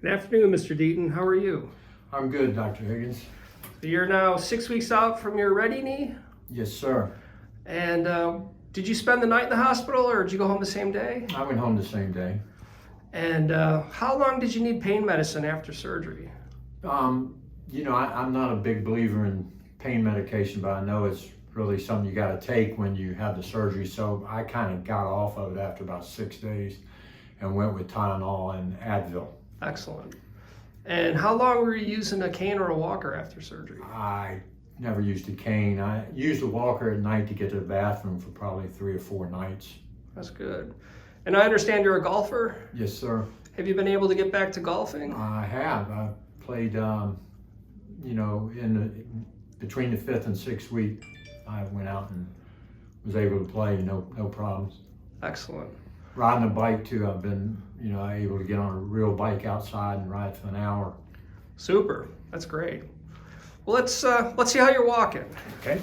Good afternoon, Mr. Deaton. How are you? I'm good, Dr. Higgins. So you're now 6 weeks out from your ready knee. Yes, sir. And did you spend the night in the hospital or did you go home the same day? I went home the same day. And how long did you need pain medicine after surgery? I'm not a big believer in pain medication, but I know it's really something you got to take when you have the surgery. So I kind of got off of it after about 6 days and went with Tylenol and Advil. Excellent. And how long were you using a cane or a walker after surgery? I never used a cane. I used a walker at night to get to the bathroom for probably 3 or 4 nights. That's good. And I understand you're a golfer. Yes, sir. Have you been able to get back to golfing? I have. I played, between the 5th and 6th week, I went out and was able to play, no problems. Excellent. Riding a bike too, I've been, able to get on a real bike outside and ride for an hour. Super. That's great. Well, let's see how you're walking. Okay.